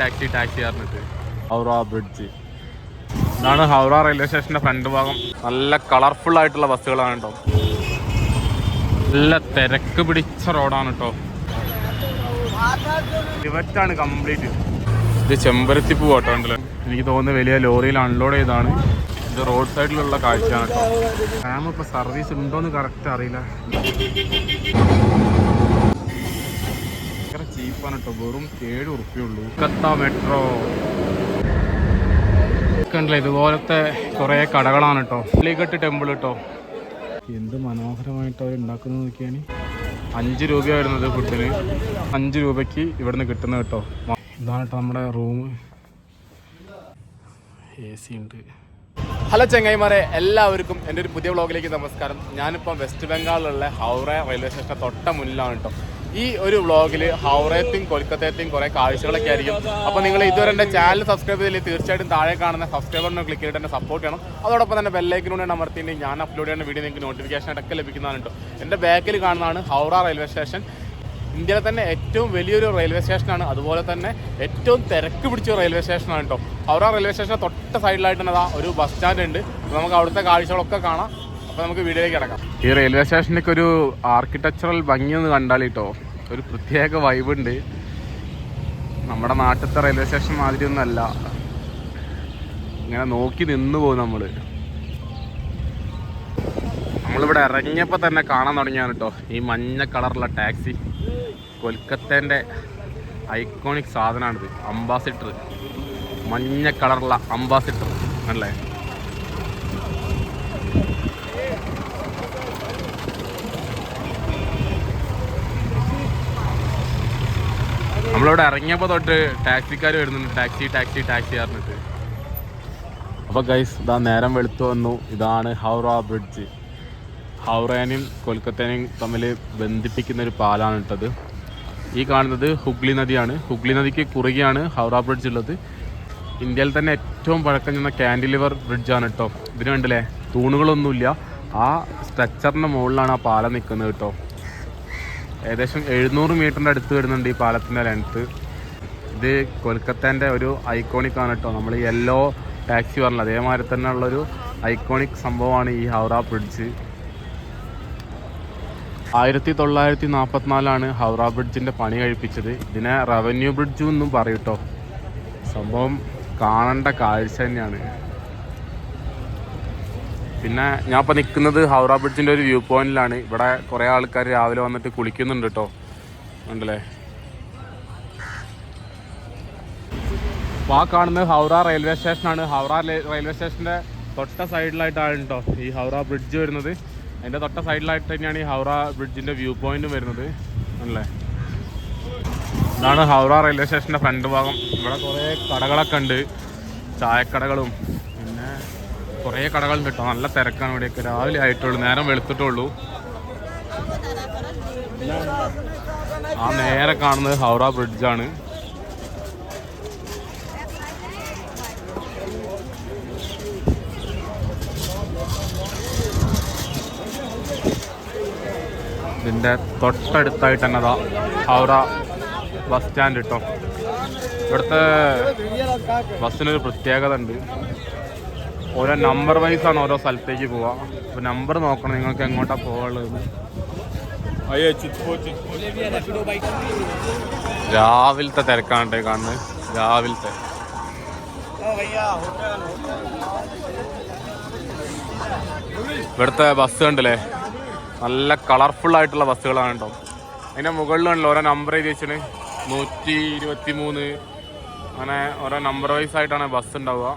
Taxi പറഞ്ഞിട്ട് Howrah bridge. ഇതാണ് Howrah railway സ്റ്റേഷന്റെ ഫ്രണ്ട് ഭാഗം. നല്ല കളർഫുൾ ആയിട്ടുള്ള ബസ്സുകളാണ് കേട്ടോ. നല്ല തിരക്ക് പിടിച്ച റോഡാണ് കേട്ടോ. ഇവറ്റാണ് കംപ്ലീറ്റ്. ഇത് ചെമ്പരത്തിപ്പൂ കേട്ടോ ഉണ്ടല്ലോ. എനിക്ക് തോന്നുന്നത് വലിയ ലോറിയിൽ അൺലോഡ് ചെയ്താണ്. ഇത് റോഡ് സൈഡിലുള്ള കാഴ്ചയാണ് കേട്ടോ. ഡാം ഇപ്പോൾ സർവീസ് ഉണ്ടോയെന്ന് കറക്റ്റ് അറിയില്ല. ഭയങ്കര ചീപ്പാണ് കേട്ടോ. വെറും 7 ഉറുപ്പിയുള്ളൂ. കൊൽക്കത്ത മെട്രോ കണ്ടില്ല. ഇതുപോലത്തെ കുറേ കടകളാണ് കേട്ടോ. പള്ളിക്കെട്ട് ടെമ്പിൾ കേട്ടോ. എന്ത് മനോഹരമായിട്ട് അവർ ഉണ്ടാക്കുന്നത് നോക്കിയാണ്. 5 രൂപയാണ് വരുന്നത് ഫുഡിന്. 5 രൂപയ്ക്ക് ഇവിടുന്ന് കിട്ടുന്നത് കേട്ടോ. ഇതാണ് കേട്ടോ നമ്മുടെ റൂം. AC ഉണ്ട്. ഹലോ ചങ്ങായിമാരെ, എല്ലാവർക്കും എൻ്റെ ഒരു പുതിയ വ്ളോഗിലേക്ക് നമസ്കാരം. ഞാനിപ്പോൾ വെസ്റ്റ് ബംഗാളിലുള്ള ഹൗറ റെയിൽവേ സ്റ്റേഷൻ തൊട്ട മുന്നിലാണ് കേട്ടോ. ഈ ഒരു വ്ളോഗിൽ ഹൗറയെയും കൊൽക്കത്തയെയും കുറേ കാഴ്ചകളൊക്കെ ആയിരിക്കും. അപ്പോൾ നിങ്ങൾ ഇതുവരെ എൻ്റെ ചാനൽ സബ്സ്ക്രൈബ് ചെയ്തില്ലെങ്കിൽ തീർച്ചയായിട്ടും താഴെ കാണുന്ന സബ്സ്ക്രൈബറിനെ ക്ലിക്ക് ചെയ്തിട്ട് എന്നെ സപ്പോർട്ട് ചെയ്യണം. അതോടൊപ്പം തന്നെ ബെല്ലൈക്കനോട് അമർത്തിയിട്ട് ഞാൻ അപ്ലോഡ് ചെയ്യുന്ന വീഡിയോ നിങ്ങൾക്ക് നോട്ടിഫിക്കേഷൻ ഇടയ്ക്ക് ലഭിക്കുന്നതാണ് കേട്ടോ. എൻ്റെ ബാക്കിൽ കാണുന്നതാണ് ഹൗറ റെയിൽവേ സ്റ്റേഷൻ. ഇന്ത്യയിലെ തന്നെ ഏറ്റവും വലിയൊരു റെയിൽവേ സ്റ്റേഷനാണ്. അതുപോലെ തന്നെ ഏറ്റവും തിരക്ക് പിടിച്ച റെയിൽവേ സ്റ്റേഷനാണ് കേട്ടോ. ഹൗറ റെയിൽവേ സ്റ്റേഷൻ തൊട്ട സൈഡിലായിട്ട് തന്നെ ഒരു ബസ് സ്റ്റാൻഡ് ഉണ്ട്. നമുക്ക് അവിടുത്തെ കാഴ്ചകളൊക്കെ കാണാം. അപ്പോൾ നമുക്ക് വീഡിയോയിലേക്ക് കിടക്കാം. ഈ റെയിൽവേ സ്റ്റേഷനൊക്കെ ഒരു ആർക്കിടെക്ചറൽ ഭംഗിയൊന്ന് കണ്ടാൽ കേട്ടോ ഒരു പ്രത്യേക വൈബ് ഉണ്ട്. നമ്മുടെ നാട്ടിലത്തെ റെയിൽവേ സ്റ്റേഷൻ മാതിരിയൊന്നും അല്ല. ഇങ്ങനെ നോക്കി നിന്ന് പോകും നമ്മളിവിടെ ഇറങ്ങിയപ്പോൾ തന്നെ കാണാൻ തുടങ്ങിയാണ് കേട്ടോ ഈ മഞ്ഞ കളറുള്ള ടാക്സി. കൊൽക്കത്തേൻ്റെ ഐക്കോണിക് സാധനമാണിത്. അംബാസിഡർ, മഞ്ഞ കളറുള്ള അംബാസിഡർ അല്ലേ. നമ്മളിവിടെ ഇറങ്ങിയപ്പോൾ തൊട്ട് ടാക്സിക്കാർ വരുന്നുണ്ട്. ടാക്സി പറഞ്ഞിട്ട്. അപ്പോൾ ഗൈസ് ഇതാ നേരം വെളുത്തു വന്നു. ഇതാണ് ഹൗറ ബ്രിഡ്ജ്. ഹൗറേനെയും കൊൽക്കത്തേനെയും തമ്മിൽ ബന്ധിപ്പിക്കുന്ന ഒരു പാലാണ് ഇട്ടത്. ഈ കാണുന്നത് ഹുഗ്ലി നദിയാണ്. ഹുഗ്ലി നദിക്ക് കുറുകെയാണ് ഹൗറ ബ്രിഡ്ജ് ഉള്ളത്. ഇന്ത്യയിൽ തന്നെ ഏറ്റവും പഴക്കം ചെന്ന ക്യാൻഡിലിവർ ബ്രിഡ്ജാണ് കേട്ടോ. ഇതിന് കണ്ടില്ലേ തൂണുകളൊന്നുമില്ല. ആ സ്ട്രക്ചറിൻ്റെ മുകളിലാണ് ആ പാലം നിൽക്കുന്നത് കേട്ടോ. ഏകദേശം 700 മീറ്ററിൻ്റെ അടുത്ത് വരുന്നുണ്ട് ഈ പാലത്തിൻ്റെ ലെങ്ത്ത്. ഇത് കൊൽക്കത്തേൻ്റെ ഒരു ഐക്കോണിക് ആണ് കേട്ടോ. നമ്മൾ യെല്ലോ ടാക്സി പറഞ്ഞത് അതേമാതിരി തന്നെ ഉള്ളൊരു ഐക്കോണിക് സംഭവമാണ് ഈ ഹൗറ ബ്രിഡ്ജ്. 1944 ഹൗറ ബ്രിഡ്ജിൻ്റെ പണി കഴിപ്പിച്ചത്. ഇതിനെ റവന്യൂ ബ്രിഡ്ജ് എന്നും പറയും കേട്ടോ. സംഭവം കാണേണ്ട കാഴ്ച തന്നെയാണ്. പിന്നെ ഞാൻ ഇപ്പോൾ നിൽക്കുന്നത് ഹൗറ ബ്രിഡ്ജിൻ്റെ ഒരു വ്യൂ പോയിന്റിലാണ്. ഇവിടെ കുറേ ആൾക്കാർ രാവിലെ വന്നിട്ട് കുളിക്കുന്നുണ്ട് കേട്ടോ. ഉണ്ടല്ലേ. അപ്പോൾ ആ കാണുന്നത് ഹൗറ റെയിൽവേ സ്റ്റേഷനാണ്. ഹൗറ റെയിൽവേ സ്റ്റേഷൻ്റെ തൊട്ട സൈഡിലായിട്ടാണ് കേട്ടോ ഈ ഹൗറ ബ്രിഡ്ജ് വരുന്നത്. അതിൻ്റെ തൊട്ട സൈഡിലായിട്ട് തന്നെയാണ് ഈ ഹൗറ ബ്രിഡ്ജിൻ്റെ വ്യൂ പോയിന്റും വരുന്നത് അല്ലേ. ഇതാണ് ഹൗറ റെയിൽവേ സ്റ്റേഷൻ്റെ ഫ്രണ്ട് ഭാഗം. ഇവിടെ കുറേ കടകളൊക്കെ ഉണ്ട്. ചായക്കടകളും പിന്നെ കുറേ കടകളുണ്ട് കേട്ടോ. നല്ല തിരക്കാണ് ഇവിടെയൊക്കെ. രാവിലെ ആയിട്ടുള്ളൂ, നേരം വെളുത്തിട്ടുള്ളൂ. ആ നേരെ കാണുന്നത് ഹൗറ ബ്രിഡ്ജാണ്. ഇതിൻ്റെ തൊട്ടടുത്തായിട്ട് തന്നെ ഹൗറ ബസ് സ്റ്റാൻഡ് കേട്ടോ. ഇവിടുത്തെ ബസ്സിനൊരു പ്രത്യേകത ഉണ്ട്. ഓരോ നമ്പർ വൈസാണ് ഓരോ സ്ഥലത്തേക്ക് പോവുക. അപ്പോൾ നമ്പർ നോക്കണം നിങ്ങൾക്ക് എങ്ങോട്ടാണ് പോകാനുള്ളത്. രാവിലത്തെ തിരക്കാണ് കാണുന്നത്. രാവിലത്തെ ഇവിടുത്തെ ബസ് കണ്ടില്ലേ നല്ല കളർഫുൾ ആയിട്ടുള്ള ബസ്സുകളാണ് കേട്ടോ. അതിൻ്റെ മുകളിലുണ്ടല്ലോ ഓരോ നമ്പർ എഴുതി വെച്ചിട്ട് 123 അങ്ങനെ ഓരോ നമ്പർ വൈസ് ആയിട്ടാണ് ബസ് ഉണ്ടാവുക.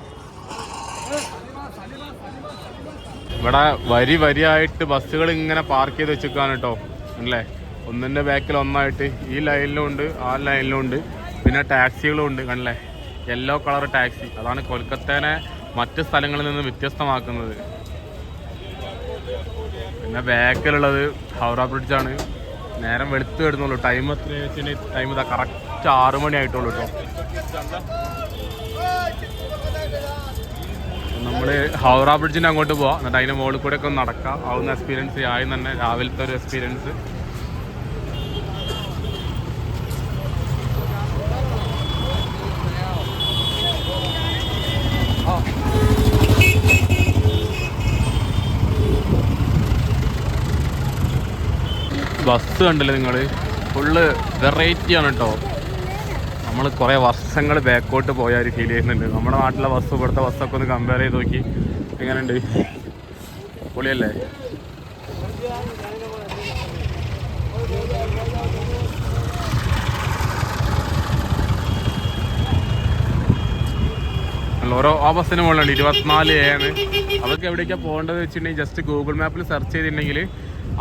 ഇവിടെ വരിയായിട്ട് ബസ്സുകൾ ഇങ്ങനെ പാർക്ക് ചെയ്ത് വെച്ചിരിക്കുകയാണ് കേട്ടോ അല്ലേ. ഒന്നിൻ്റെ ബാക്കിൽ ഒന്നായിട്ട് ഈ ലൈനിലും ഉണ്ട് ആ ലൈനിലും ഉണ്ട്. പിന്നെ ടാക്സികളും ഉണ്ട് കണ്ടല്ലേ. Yellow colour taxi. അതാണ് കൊൽക്കത്തേനെ മറ്റ് സ്ഥലങ്ങളിൽ നിന്ന് വ്യത്യസ്തമാക്കുന്നത്. പിന്നെ ബാക്കിലുള്ളത് ഹൗറ ബ്രിഡ്ജാണ്. നേരം വെളുത്ത് വരുന്നുള്ളൂ. ടൈം എത്ര വെച്ചാൽ ടൈം ഇതാ കറക്റ്റ് 6 മണി ആയിട്ടുള്ളൂ കേട്ടോ. നമ്മൾ ഹൗറ ബ്രിഡ്ജിൻ്റെ അങ്ങോട്ട് പോവാം. എന്നിട്ട് അതിൻ്റെ മുകളിൽ കൂടെ ഒക്കെ ഒന്ന് നടക്കാം. ആവുന്ന എക്സ്പീരിയൻസ് ആയി തന്നെ രാവിലത്തെ ഒരു എക്സ്പീരിയൻസ്. ബസ് കണ്ടില്ലേ നിങ്ങൾ, ഫുള്ള് വെറൈറ്റി ആണ് കേട്ടോ. നമ്മൾ കുറേ വർഷങ്ങൾ ബാക്കോട്ട് പോയ ഒരു ഫീൽ ചെയ്യുന്നുണ്ട്. നമ്മുടെ നാട്ടിലെ ബസ് ഇവിടുത്തെ ബസ്സൊക്കെ ഒന്ന് കമ്പയർ ചെയ്ത് നോക്കി, എങ്ങനെയുണ്ട്? പൊളിയല്ലേ? ഓരോ ആ ബസ്സിന് മുകളിലുണ്ട് 24A. അതൊക്കെ എവിടേക്കാണ് പോകേണ്ടത് വെച്ചിട്ടുണ്ടെങ്കിൽ ജസ്റ്റ് ഗൂഗിൾ മാപ്പിൽ സെർച്ച് ചെയ്തിട്ടുണ്ടെങ്കിൽ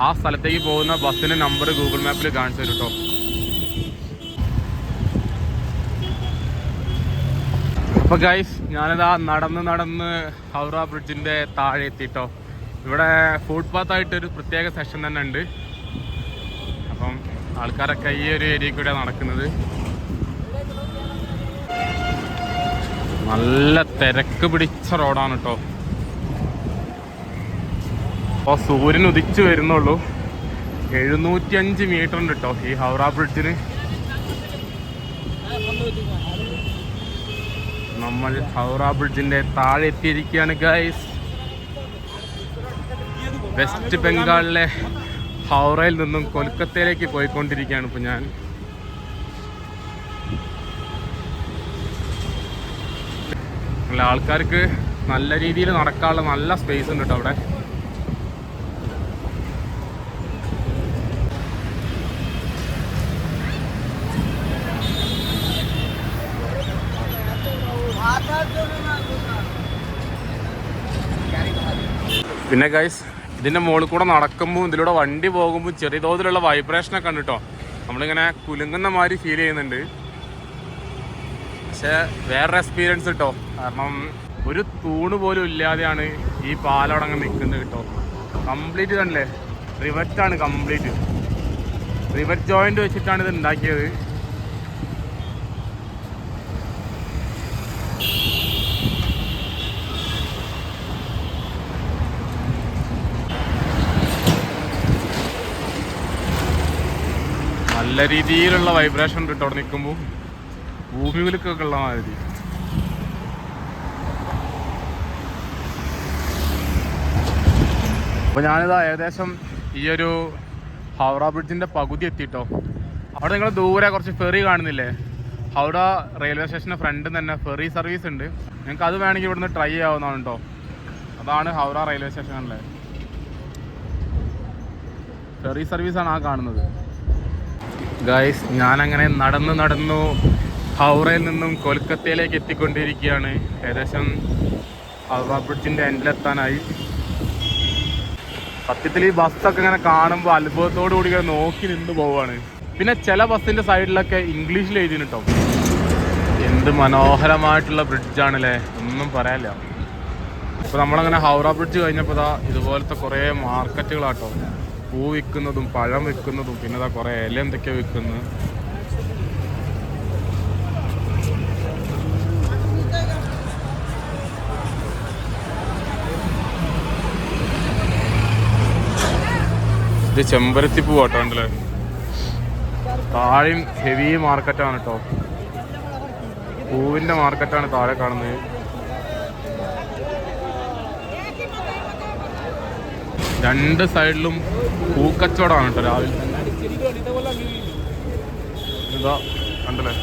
ആ സ്ഥലത്തേക്ക് പോകുന്ന ബസ്സിൻ്റെ നമ്പർ ഗൂഗിൾ മാപ്പിൽ കാണിച്ചു തരും കേട്ടോ. അപ്പോൾ ഗൈസ്, ഞാനിതാ നടന്ന് ഹൗറ ബ്രിഡ്ജിൻ്റെ താഴെ എത്തിയിട്ടോ. ഇവിടെ ഫുട്പാത്തായിട്ടൊരു പ്രത്യേക സെക്ഷൻ തന്നെ ഉണ്ട്. അപ്പം ആൾക്കാരൊക്കെ ഈ ഒരു ഏരിയയിൽ കൂടെ നടക്കുന്നത്. നല്ല തിരക്ക് പിടിച്ച റോഡാണ് കേട്ടോ. അപ്പോൾ സൂര്യൻ ഉദിച്ചു വരുന്നുള്ളൂ. 705 മീറ്റർ ഉണ്ട് കേട്ടോ ഈ ഹൗറ ബ്രിഡ്ജിന്. നമ്മൾ ഹൗറ ബ്രിഡ്ജിന്റെ താഴെ എത്തിയിരിക്കുകയാണ് ഗൈസ്. വെസ്റ്റ് ബംഗാളിലെ ഹൗറയിൽ നിന്നും കൊൽക്കത്തയിലേക്ക് പോയിക്കൊണ്ടിരിക്കുകയാണ് ഇപ്പോൾ ഞാൻ. ആൾക്കാർക്ക് നല്ല രീതിയിൽ നടക്കാനുള്ള നല്ല സ്പേസ് ഉണ്ട് കേട്ടോ അവിടെ. പിന്നെ ഗൈസ്, ഇതിൻ്റെ മുകളിൽ കൂടെ നടക്കുമ്പോൾ ഇതിലൂടെ വണ്ടി പോകുമ്പോൾ ചെറിയ തോതിലുള്ള വൈബ്രേഷനൊക്കെ ഉണ്ട് കേട്ടോ. നമ്മളിങ്ങനെ കുലുങ്ങുന്ന മാതിരി ഫീൽ ചെയ്യുന്നുണ്ട്. പക്ഷേ വേറൊരു എക്സ്പീരിയൻസ് കിട്ടോ. കാരണം ഒരു തൂണ് പോലും ഇല്ലാതെയാണ് ഈ പാലടങ്ങ് നിൽക്കുന്നത് കേട്ടോ. കംപ്ലീറ്റ് കണ്ടില്ലേ, റിവറ്റാണ് കംപ്ലീറ്റ്. റിവറ്റ് ജോയിൻ്റ് വെച്ചിട്ടാണ് ഇത് ഉണ്ടാക്കിയത്. നല്ല രീതിയിലുള്ള വൈബ്രേഷൻ ഉണ്ട് കേട്ടോ അവിടെ നിൽക്കുമ്പോൾ, ഭൂമിയിലേക്കൊക്കെ ഉള്ള മാതിരി. അപ്പോൾ ഞാനിതാ ഏകദേശം ഈ ഒരു ഹൗറ ബ്രിഡ്ജിൻ്റെ പകുതി എത്തിയിട്ടോ. അവിടെ നിങ്ങൾ ദൂരെ കുറച്ച് ഫെറി കാണുന്നില്ലേ? ഹൗറ റെയിൽവേ സ്റ്റേഷൻ്റെ ഫ്രണ്ടിൽ തന്നെ ഫെറി സർവീസ് ഉണ്ട്. നിങ്ങൾക്ക് അത് വേണമെങ്കിൽ ഇവിടുന്ന് ട്രൈ ചെയ്യാവുന്നതാണ് കേട്ടോ. അതാണ് ഹൗറ റെയിൽവേ സ്റ്റേഷനിലെ ഫെറി സർവീസാണ് ആ കാണുന്നത്. ഗൈസ്, ഞാനങ്ങനെ നടന്നു ഹൗറയിൽ നിന്നും കൊൽക്കത്തയിലേക്ക് എത്തിക്കൊണ്ടിരിക്കുകയാണ്. ഏകദേശം ഹൗറ ബ്രിഡ്ജിൻ്റെ എൻഡിലെത്താനായി. സത്യത്തിൽ ഈ ബസ്സൊക്കെ ഇങ്ങനെ കാണുമ്പോൾ അത്ഭുതത്തോടു കൂടി ഇങ്ങനെ നോക്കി നിന്ന് പോവുകയാണ്. പിന്നെ ചില ബസ്സിൻ്റെ സൈഡിലൊക്കെ ഇംഗ്ലീഷിൽ എഴുതി കേട്ടോ. എന്ത് മനോഹരമായിട്ടുള്ള ബ്രിഡ്ജാണല്ലേ, ഒന്നും പറയാനില്ല. ഇപ്പോൾ നമ്മളങ്ങനെ ഹൗറ ബ്രിഡ്ജ് കഴിഞ്ഞപ്പോൾ ഇതുപോലത്തെ കുറേ മാർക്കറ്റുകളാട്ടോ. പൂ വിൽക്കുന്നതും പഴം വിൽക്കുന്നതും പിന്നെ കുറേ ഇല എന്തൊക്കെയോ വിൽക്കുന്നു. ഇത് ചെമ്പരത്തി പൂ കേട്ടോ ഉണ്ടല്ലേ. താഴെയും ഹെവി മാർക്കറ്റാണ് കേട്ടോ. പൂവിൻ്റെ മാർക്കറ്റാണ് താഴെ കാണുന്നത്. രണ്ട് സൈഡിലും പൂക്കച്ചവടമാണ് കേട്ടോ രാവിലെ തന്നെ. ഇതാ കണ്ടല്ലേ,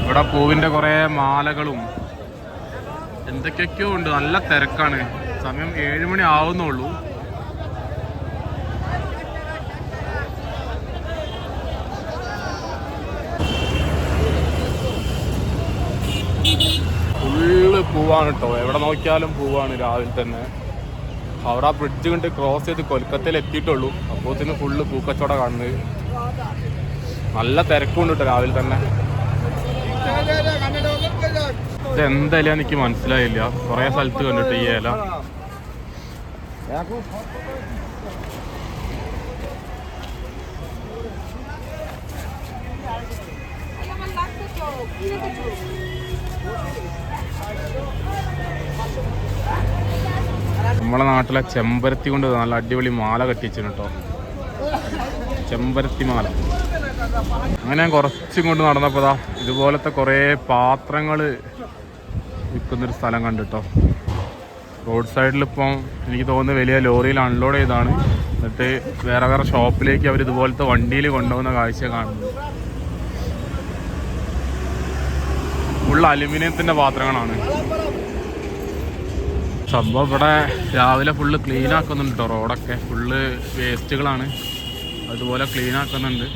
ഇവിടെ പൂവിൻ്റെ കുറേ മാലകളും എന്തൊക്കെയൊക്കെയോ ഉണ്ട്. നല്ല തിരക്കാണ്. സമയം 7 മണി ആവുന്നുള്ളൂ. ഫുള്ള് പൂവാണ് കേട്ടോ. എവിടെ നോക്കിയാലും പൂവാണ് രാവിലെ തന്നെ. ഹൗറ ബ്രിഡ്ജ് കണ്ട് ക്രോസ് ചെയ്ത് കൊൽക്കത്തയിൽ എത്തിയിട്ടുള്ളൂ. അപ്പോഴത്തേന് ഫുള്ള് പൂക്കച്ചവടം കാണുന്നത്. നല്ല തിരക്കുണ്ട് കേട്ടോ രാവിലെ തന്നെ. ഇതെന്താ ഇല എനിക്ക് മനസ്സിലായില്ല. കുറേ സ്ഥലത്ത് കണ്ടിട്ട് ഈ ഇല. നമ്മളെ നാട്ടിലെ ചെമ്പരത്തി കൊണ്ട് നല്ല അടിപൊളി മാല കെട്ടിച്ചിന് കേട്ടോ. ചെമ്പരത്തി മാല. അങ്ങനെ ഞാൻ കുറച്ചും കൊണ്ട് നടന്നപ്പോൾ ഇതുപോലത്തെ കുറേ പാത്രങ്ങൾ വിൽക്കുന്നൊരു സ്ഥലം കണ്ടിട്ടോ. റോഡ് സൈഡിൽ ഇപ്പം എനിക്ക് തോന്നുന്നു വലിയ ലോറിയിൽ അൺലോഡ് ചെയ്താണ്. എന്നിട്ട് വേറെ വേറെ ഷോപ്പിലേക്ക് അവർ ഇതുപോലത്തെ വണ്ടിയിൽ കൊണ്ടുപോകുന്ന കാഴ്ച കാണുന്നത്. ഫുള്ള് അലുമിനിയത്തിൻ്റെ പാത്രങ്ങളാണ് സംഭവം. ഇവിടെ രാവിലെ ഫുള്ള് ക്ലീൻ ആക്കുന്നുണ്ട് കേട്ടോ. റോഡൊക്കെ ഫുള്ള് വേസ്റ്റുകളാണ്, അതുപോലെ ക്ലീൻ ആക്കുന്നുണ്ട്.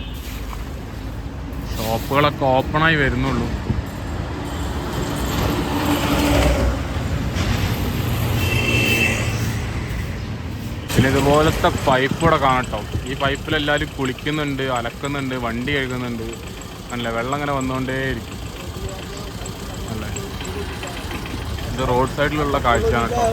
ഷോപ്പുകളൊക്കെ ഓപ്പണായി വരുന്നുള്ളൂ. പിന്നെ ഇതുപോലത്തെ പൈപ്പ് ഇവിടെ കാണട്ടോ. ഈ പൈപ്പിലെല്ലാവരും കുളിക്കുന്നുണ്ട്, അലക്കുന്നുണ്ട്, വണ്ടി കഴുകുന്നുണ്ട്. അല്ലേ, വെള്ളം ഇങ്ങനെ വന്നുകൊണ്ടേയിരിക്കും. അല്ലേ, ഇത് റോഡ് സൈഡിലുള്ള കാഴ്ചയാണ് കേട്ടോ.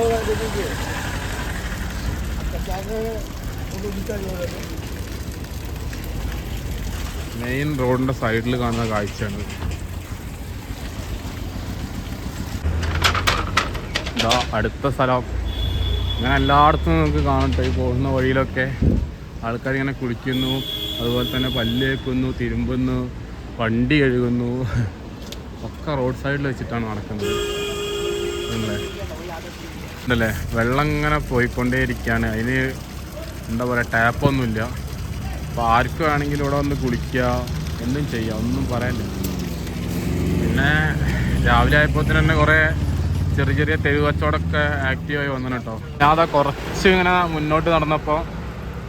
മെയിൻ റോഡിൻ്റെ സൈഡിൽ കാണുന്ന കാഴ്ചയാണ്. ഇതാ അടുത്ത സ്ഥലം. ഇങ്ങനെ എല്ലായിടത്തും നമുക്ക് കാണട്ടെ. ഈ പോകുന്ന വഴിയിലൊക്കെ ആൾക്കാരിങ്ങനെ കുളിക്കുന്നു, അതുപോലെ തന്നെ പല്ല് തേക്കുന്നു, തിരുമ്പുന്നു, വണ്ടി കഴുകുന്നു. ഒക്കെ റോഡ് സൈഡിൽ വെച്ചിട്ടാണ് നടക്കുന്നത്. ഉണ്ടല്ലേ, വെള്ളം ഇങ്ങനെ പോയിക്കൊണ്ടേയിരിക്കുകയാണ്. അതിന് എന്താ പറയുക, ടാപ്പൊന്നുമില്ല. അപ്പോൾ ആർക്ക് വേണമെങ്കിലും ഇവിടെ വന്ന് കുളിക്കുക, എന്തും ചെയ്യുക, ഒന്നും പറയാനില്ല. പിന്നെ രാവിലെ ആയപ്പോൾ തന്നെ കുറേ ചെറിയ ചെറിയ തെരുവ് കച്ചവടമൊക്കെ ആക്റ്റീവായി വന്നു കേട്ടോ. ഞാൻ അതാ കുറച്ച് ഇങ്ങനെ മുന്നോട്ട് നടന്നപ്പോൾ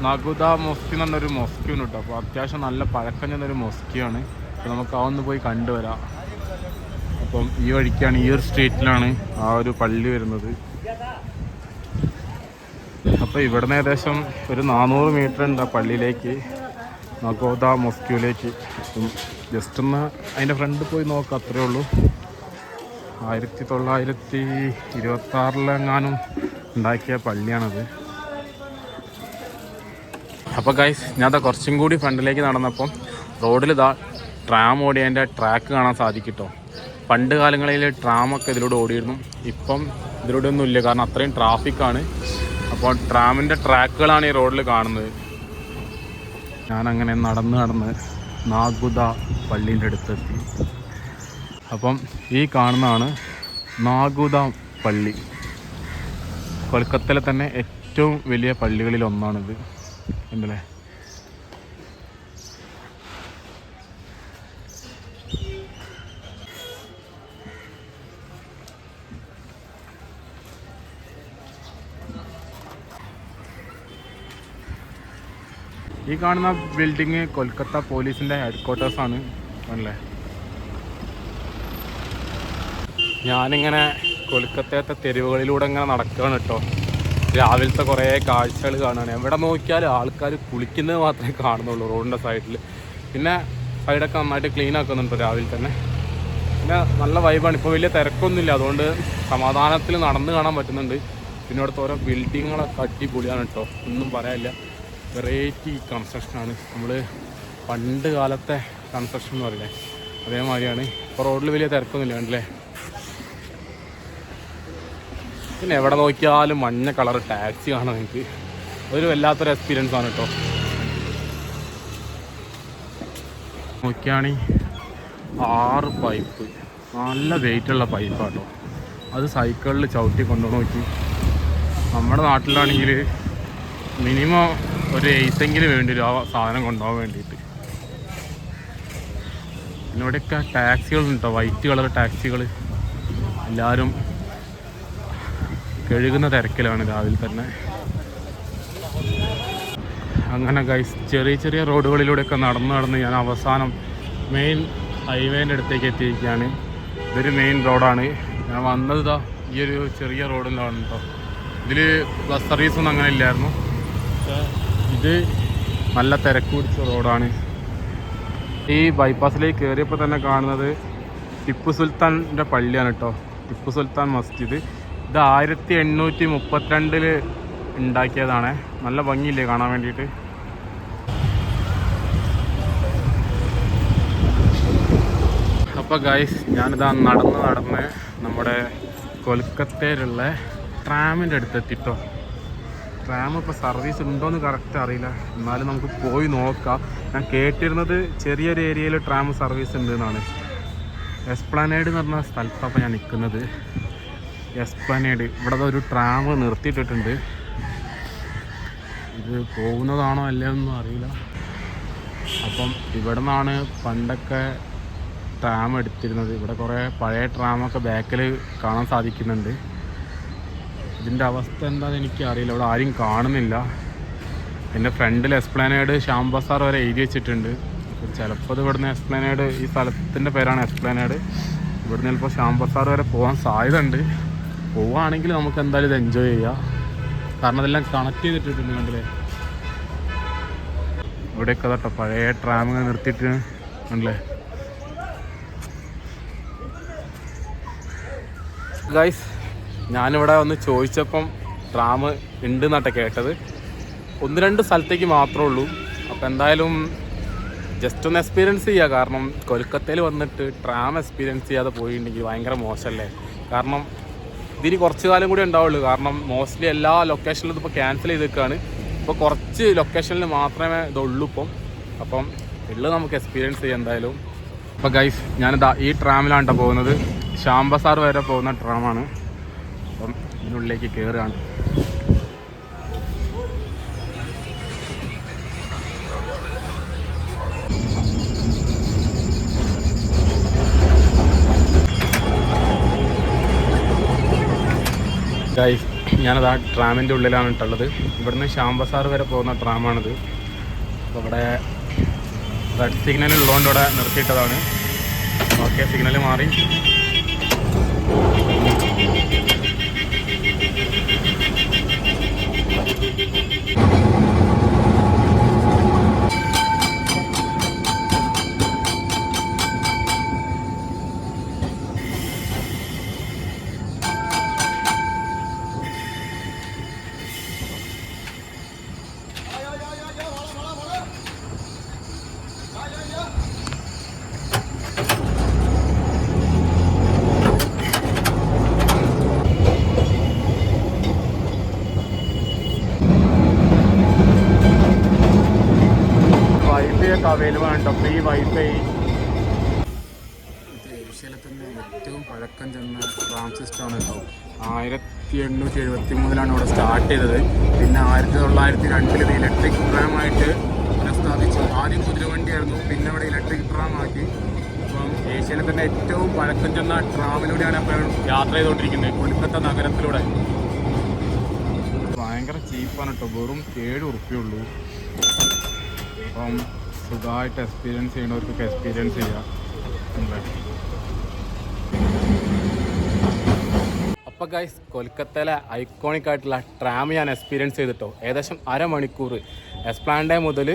നഗുദ മൊസ്കി എന്ന് പറഞ്ഞൊരു മൊസ്കി ഉണ്ട് കേട്ടോ. അപ്പോൾ അത്യാവശ്യം നല്ല പഴക്കം ചെന്നൊരു മൊസ്കിയാണ്. അപ്പോൾ നമുക്ക് അതൊന്ന് പോയി കണ്ടുവരാം. അപ്പം ഈ വഴിക്കാണ്, ഈ ഒരു സ്ട്രീറ്റിലാണ് ആ ഒരു പള്ളി വരുന്നത്. അപ്പോൾ ഇവിടുന്ന് ഏകദേശം ഒരു 400 മീറ്റർ ഉണ്ട് ആ പള്ളിയിലേക്ക്, നഗോദ മൊസ്കിയിലേക്ക്. ജസ്റ്റ് ഒന്ന് അതിൻ്റെ ഫ്രണ്ട് പോയി നോക്കാം, അത്രേ ഉള്ളൂ. 1926 ഉണ്ടാക്കിയ പള്ളിയാണത്. അപ്പോൾ ഗൈസ്, ഞാൻ അതാ കുറച്ചും കൂടി ഫ്രണ്ടിലേക്ക് നടന്നപ്പം റോഡിൽ ഇതാ ട്രാം ഓടിയതിൻ്റെ ട്രാക്ക് കാണാൻ സാധിക്കും. പണ്ട് കാലങ്ങളിൽ ട്രാമൊക്കെ ഇതിലൂടെ ഓടിയിരുന്നു. ഇപ്പം ഇതിലൂടെ ഒന്നും ഇല്ല, കാരണം അത്രയും ട്രാഫിക്കാണ്. അപ്പോൾ ട്രാമിൻ്റെ ട്രാക്കുകളാണ് ഈ റോഡിൽ കാണുന്നത്. ഞാനങ്ങനെ നടന്ന് നാഗുദ പള്ളീൻ്റെ അടുത്തെത്തി. അപ്പം ഈ കാണുന്നതാണ് നാഗുദ പള്ളി. കൊൽക്കത്തയിലെ തന്നെ ഏറ്റവും വലിയ പള്ളികളിൽ ഒന്നാണിത്. ഉണ്ടല്ലേ, ഈ കാണുന്ന ബിൽഡിങ് കൊൽക്കത്ത പോലീസിൻ്റെ ഹെഡ്ക്വാർട്ടേഴ്സാണ്. അല്ലേ, ഞാനിങ്ങനെ കൊൽക്കത്തത്തെ തെരുവുകളിലൂടെ ഇങ്ങനെ നടക്കുകയാണ് കേട്ടോ. രാവിലത്തെ കുറേ കാഴ്ചകൾ കാണുകയാണ്. എവിടെ നോക്കിയാലും ആൾക്കാർ കുളിക്കുന്നത് മാത്രമേ കാണുന്നുള്ളൂ റോഡിൻ്റെ സൈഡിൽ. പിന്നെ സൈഡൊക്കെ നന്നായിട്ട് ക്ലീൻ ആക്കുന്നുണ്ട് രാവിലെ തന്നെ. പിന്നെ നല്ല വൈബാണ്. ഇപ്പോൾ വലിയ തിരക്കൊന്നുമില്ല, അതുകൊണ്ട് സമാധാനത്തിൽ നടന്ന് കാണാൻ പറ്റുന്നുണ്ട്. പിന്നെ ഇവിടുത്തെ ഓരോ ബിൽഡിങ്ങുകളൊക്കെ അടിപൊളിയാണ് കേട്ടോ, ഒന്നും പറയാനില്ല. വെറൈറ്റി കൺസ്ട്രക്ഷനാണ്. നമ്മൾ പണ്ട് കാലത്തെ കൺസ്ട്രക്ഷൻ എന്ന് പറയില്ലേ, അതേമാതിരിയാണ്. ഇപ്പോൾ റോഡിൽ വലിയ തിരക്കൊന്നുമില്ല കണ്ടല്ലേ. പിന്നെ എവിടെ നോക്കിയാലും മഞ്ഞ കളർ ടാക്സി കാണാൻ എനിക്ക് ഒരു വല്ലാത്തൊരു എക്സ്പീരിയൻസ് ആണ് കേട്ടോ. നോക്കിയാണെങ്കിൽ 6 പൈപ്പ്, നല്ല വെയിറ്റുള്ള പൈപ്പാട്ടോ. അത് സൈക്കിളിൽ ചവിട്ടി കൊണ്ടുപോയി നോക്കി. നമ്മുടെ നാട്ടിലാണെങ്കിൽ മിനിമം ഒരു 8 വേണ്ടി വരും ആ സാധനം കൊണ്ടുപോകാൻ വേണ്ടിയിട്ട്. പിന്നെ ഇവിടെയൊക്കെ ടാക്സികളുണ്ടോ, വൈറ്റ് കളർ ടാക്സികൾ. എല്ലാവരും കഴുകുന്ന തിരക്കിലാണ് രാവിലെ തന്നെ. അങ്ങനെ ഗൈസ്, ചെറിയ ചെറിയ റോഡുകളിലൂടെയൊക്കെ നടന്ന് ഞാൻ അവസാനം മെയിൻ ഹൈവേൻ്റെ അടുത്തേക്ക് എത്തിയിരിക്കുകയാണ്. ഇതൊരു മെയിൻ റോഡാണ്. ഞാൻ വന്നത് ഇതാ ഈ ഒരു ചെറിയ റോഡിലാണ് കേട്ടോ. ഇതിൽ ബസ് സർവീസൊന്നും അങ്ങനെ ഇല്ലായിരുന്നു. ഇത് നല്ല തിരക്ക് പിടിച്ച റോഡാണ്. ഈ ബൈപ്പാസിലേക്ക് കയറിയപ്പോൾ തന്നെ കാണുന്നത് ടിപ്പു സുൽത്താൻ്റെ പള്ളിയാണ് കേട്ടോ, ടിപ്പു സുൽത്താൻ മസ്ജിദ്. ഇത് 1832 ഉണ്ടാക്കിയതാണ്. നല്ല ഭംഗിയില്ലേ കാണാൻ വേണ്ടിയിട്ട്. അപ്പോൾ ഗൈസ്, ഞാനിതാ നടന്ന് നമ്മുടെ കൊൽക്കത്തയിലുള്ള ട്രാമിൻ്റെ അടുത്തെത്തിട്ടോ. ട്രാം ഇപ്പോൾ സർവീസ് ഉണ്ടോയെന്ന് കറക്റ്റ് അറിയില്ല, എന്നാലും നമുക്ക് പോയി നോക്കാം. ഞാൻ കേട്ടിരുന്നത് ചെറിയൊരു ഏരിയയിൽ ട്രാം സർവീസ് ഉണ്ട് എന്നാണ്. എസ്പ്ലാനേഡ് എന്ന് പറഞ്ഞ സ്ഥലത്താണ് ഞാൻ നിൽക്കുന്നത്. എസ്പ്ലനേഡ്. ഇവിടെ ഒരു ട്രാം നിർത്തിയിട്ടിട്ടുണ്ട്. ഇത് പോകുന്നതാണോ അല്ലയെന്നൊന്നും അറിയില്ല. അപ്പം ഇവിടെ നിന്നാണ് പണ്ടൊക്കെ ട്രാം എടുത്തിരുന്നത്. ഇവിടെ കുറേ പഴയ ട്രാമൊക്കെ ബാക്കിൽ കാണാൻ സാധിക്കുന്നുണ്ട്. ഇതിൻ്റെ അവസ്ഥ എന്താണെന്ന് എനിക്കറിയില്ല. ഇവിടെ ആരും കാണുന്നില്ല. എൻ്റെ ഫ്രണ്ടിൽ എസ്പ്ലനേഡ് ശ്യാം ബസാർ വരെ എഴുതി വെച്ചിട്ടുണ്ട്. ചിലപ്പോൾ ഇത് ഇവിടുന്ന് എസ്പ്ലനേഡ്, ഈ സ്ഥലത്തിൻ്റെ പേരാണ് എസ്പ്ലനേഡ്. ഇവിടുന്ന് ചിലപ്പോൾ ശ്യാം ബസാർ വരെ പോകാൻ സാധ്യത ഉണ്ട്. പോവുകയാണെങ്കിൽ നമുക്ക് എന്തായാലും ഇത് എൻജോയ് ചെയ്യാം. കാരണം അതെല്ലാം കണക്ട് ചെയ്തിട്ടിട്ടുണ്ട്. കണ്ടില്ലേ, ഇവിടെയൊക്കെ കേട്ടോ പഴയ ട്രാമിനെ നിർത്തിയിട്ട് കണ്ടില്ലേ. ഗൈസ്, ഞാനിവിടെ വന്ന് ചോദിച്ചപ്പം ട്രാം ഉണ്ട് എന്നാട്ടെ കേട്ടത്. 1-2 സ്ഥലത്തേക്ക് മാത്രമേ ഉള്ളൂ. അപ്പോൾ എന്തായാലും ജസ്റ്റ് ഒന്ന് എക്സ്പീരിയൻസ് ചെയ്യുക. കാരണം കൊൽക്കത്തയിൽ വന്നിട്ട് ട്രാം എക്സ്പീരിയൻസ് ചെയ്യാതെ പോയിട്ടുണ്ടെങ്കിൽ ഭയങ്കര മോശമല്ലേ. കാരണം ഇതിന് കുറച്ച് കാലം കൂടി ഉണ്ടാവുള്ളൂ. കാരണം മോസ്റ്റ്ലി എല്ലാ ലൊക്കേഷനിലും ഇതിപ്പോൾ ക്യാൻസൽ ചെയ്തേക്കാണ്. ഇപ്പോൾ കുറച്ച് ലൊക്കേഷനിൽ മാത്രമേ ഇതുള്ളൂ ഇപ്പം. അപ്പം ഉള്ളത് നമുക്ക് എക്സ്പീരിയൻസ് ചെയ്യാം എന്തായാലും. അപ്പോൾ ഗൈസ്, ഞാനിതാ ഈ ട്രാമിലാണ് കേട്ടോ പോകുന്നത്. ശ്യാം ബസാർ വരെ പോകുന്ന ട്രാമാണ്. അപ്പം ഇതിനുള്ളിലേക്ക് കയറുകയാണ്. ഗൈസ്, ഞാനത് ആ ട്രാമിൻ്റെ ഉള്ളിലാണ് ഇട്ടുള്ളത്. ഇവിടുന്ന് ശ്യാം ബസാർ വരെ പോകുന്ന ട്രാമാണിത്. അപ്പോൾ ഇവിടെ റെഡ് സിഗ്നൽ ഉള്ളതുകൊണ്ട് ഇവിടെ നിർത്തിയിട്ടതാണ്. ഓക്കെ, സിഗ്നൽ മാറി. അവൈലബിൾ ആണ് കേട്ടോ, ഫ്രീ വൈഫൈ. ഏഷ്യയിലെ തന്നെ ഏറ്റവും പഴക്കം ചെന്ന ട്രാം സിസ്റ്റമാണ് കേട്ടോ. 1873 ഇവിടെ സ്റ്റാർട്ട് ചെയ്തത്. പിന്നെ 1902 ഇത് ഇലക്ട്രിക് ട്രാമായിട്ട് സ്ഥാപിച്ചു. ആദ്യം കുതിരവണ്ടിയായിരുന്നു, പിന്നെ ഇവിടെ ഇലക്ട്രിക് ട്രാം ആക്കി. അപ്പം ഏഷ്യയിലെ തന്നെ ഏറ്റവും പഴക്കം ചെന്ന ട്രാമിലൂടെയാണ് എപ്പോഴും യാത്ര ചെയ്തുകൊണ്ടിരിക്കുന്നത്, കൊൽക്കത്ത നഗരത്തിലൂടെ. ഭയങ്കര ചീപ്പാണ് കേട്ടോ, വെറും 7 ഉറുപ്പികയുള്ളൂ. അപ്പം സുഖമായിട്ട് എക്സ്പീരിയൻസ് ചെയ്യുന്നവർക്കൊക്കെ എക്സ്പീരിയൻസ് ചെയ്യാം. അപ്പോൾ ഗൈസ്, കൊൽക്കത്തയിലെ ഐക്കോണിക് ആയിട്ടുള്ള ട്രാം ഞാൻ എക്സ്പീരിയൻസ് ചെയ്തിട്ടോ. ഏകദേശം അരമണിക്കൂർ എസ്പ്ലാൻഡേ മുതൽ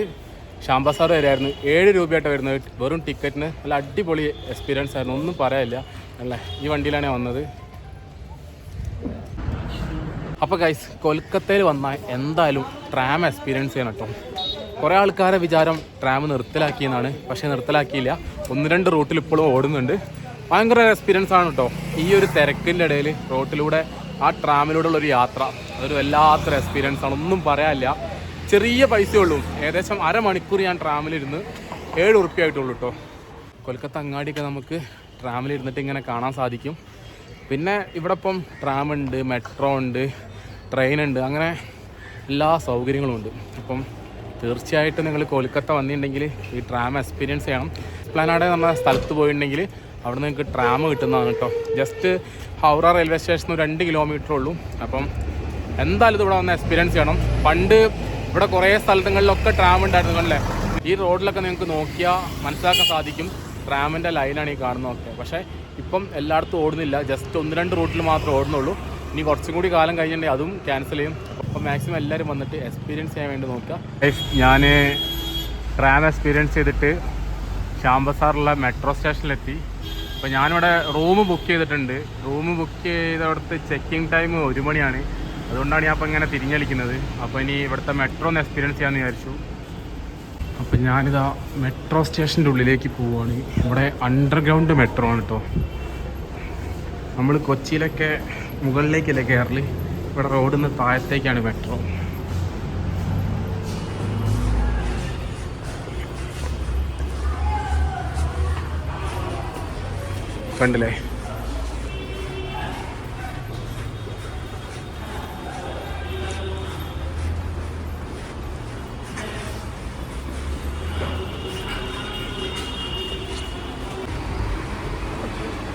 ശ്യാം ബസാർ വരെ ആയിരുന്നു. 7 രൂപയായിട്ട് വരുന്നത് വെറും ടിക്കറ്റിന്. നല്ല അടിപൊളി എക്സ്പീരിയൻസ് ആയിരുന്നു, ഒന്നും പറയാനില്ല. അല്ലേ, ഈ വണ്ടിയിലാണ് ഞാൻ വന്നത്. അപ്പോൾ ഗൈസ്, കൊൽക്കത്തയിൽ വന്നാൽ എന്തായാലും ട്രാം എക്സ്പീരിയൻസ് ചെയ്യണം കേട്ടോ. കുറേ ആൾക്കാരെ വിചാരം ട്രാം നിർത്തലാക്കിയെന്നാണ്, പക്ഷേ നിർത്തലാക്കിയില്ല. 1-2 റൂട്ടിൽ ഇപ്പോഴും ഓടുന്നുണ്ട്. ഭയങ്കര എക്സ്പീരിയൻസ് ആണ് കേട്ടോ. ഈ ഒരു തിരക്കിൻ്റെ ഇടയിൽ റോട്ടിലൂടെ ആ ട്രാമിലൂടെയുള്ളൊരു യാത്ര, അതൊരു വല്ലാത്തൊരു എക്സ്പീരിയൻസ് ആണ്, ഒന്നും പറയാനില്ല. ചെറിയ പൈസയുള്ളൂ. ഏകദേശം അരമണിക്കൂർ ഞാൻ ട്രാമിലിരുന്ന് 7 ഉറുപ്പികയായിട്ടുള്ളൂ കേട്ടോ. കൊൽക്കത്ത അങ്ങാടിയൊക്കെ നമുക്ക് ട്രാമിലിരുന്നിട്ട് ഇങ്ങനെ കാണാൻ സാധിക്കും. പിന്നെ ഇവിടെ ഇപ്പം ട്രാമുണ്ട്, മെട്രോ ഉണ്ട്, ട്രെയിനുണ്ട്, അങ്ങനെ എല്ലാ സൗകര്യങ്ങളും ഉണ്ട്. അപ്പം തീർച്ചയായിട്ടും നിങ്ങൾ കൊൽക്കത്ത വന്നിട്ടുണ്ടെങ്കിൽ ഈ ട്രാം എക്സ്പീരിയൻസ് ചെയ്യണം. എസ്പ്ലനാഡ് നമ്മുടെ സ്ഥലത്ത് പോയിട്ടുണ്ടെങ്കിൽ അവിടെ നിന്ന് നിങ്ങൾക്ക് ട്രാം കിട്ടുന്നതാണ് കേട്ടോ. ജസ്റ്റ് ഹൗറ റെയിൽവേ സ്റ്റേഷന് 2 കിലോമീറ്റർ ഉള്ളൂ. അപ്പം എന്തായാലും ഇത് ഇവിടെ വന്ന് എക്സ്പീരിയൻസ് ചെയ്യണം. പണ്ട് ഇവിടെ കുറേ സ്ഥലങ്ങളിലൊക്കെ ട്രാം ഉണ്ടായിരുന്നു അല്ലേ. ഈ റോഡിലൊക്കെ നിങ്ങൾക്ക് നോക്കിയാൽ മനസ്സിലാക്കാൻ സാധിക്കും ട്രാമിൻ്റെ ലൈനാണ് ഈ കാണുന്നതൊക്കെ. പക്ഷേ ഇപ്പം എല്ലായിടത്തും ഓടുന്നില്ല, ജസ്റ്റ് 1-2 റൂട്ടിൽ മാത്രമേ ഓടുന്നുള്ളൂ. ഇനി കുറച്ചും കൂടി കാലം കഴിഞ്ഞിട്ടുണ്ടെങ്കിൽ അതും ക്യാൻസൽ ചെയ്യും. അപ്പോൾ മാക്സിമം എല്ലാവരും വന്നിട്ട് എക്സ്പീരിയൻസ് ചെയ്യാൻ വേണ്ടി നോക്കുക. ഞാൻ ട്രാം എക്സ്പീരിയൻസ് ചെയ്തിട്ട് ശ്യാം ബസാറിലുള്ള മെട്രോ സ്റ്റേഷനിലെത്തി. അപ്പോൾ ഞാനിവിടെ റൂം ബുക്ക് ചെയ്തിട്ടുണ്ട്. റൂം ബുക്ക് ചെയ്തവിടുത്തെ ചെക്കിംഗ് ടൈം 1 മണിയാണ്. അതുകൊണ്ടാണ് ഞാൻ അപ്പോൾ ഇങ്ങനെ തിരിഞ്ഞളിക്കുന്നത്. അപ്പോൾ ഇനി ഇവിടുത്തെ മെട്രോ ഒന്ന് എക്സ്പീരിയൻസ് ചെയ്യാമെന്ന് വിചാരിച്ചു. അപ്പോൾ ഞാനിതാ മെട്രോ സ്റ്റേഷൻ്റെ ഉള്ളിലേക്ക് പോവുകയാണ്. ഇവിടെ അണ്ടർഗ്രൗണ്ട് മെട്രോ ആണ് കേട്ടോ. നമ്മൾ കൊച്ചിയിലൊക്കെ മുകളിലേക്കല്ലേ കയറല്, ഇവിടെ റോഡിൽ നിന്ന് താഴത്തേക്കാണ് മെട്രോ. കണ്ടില്ലേ,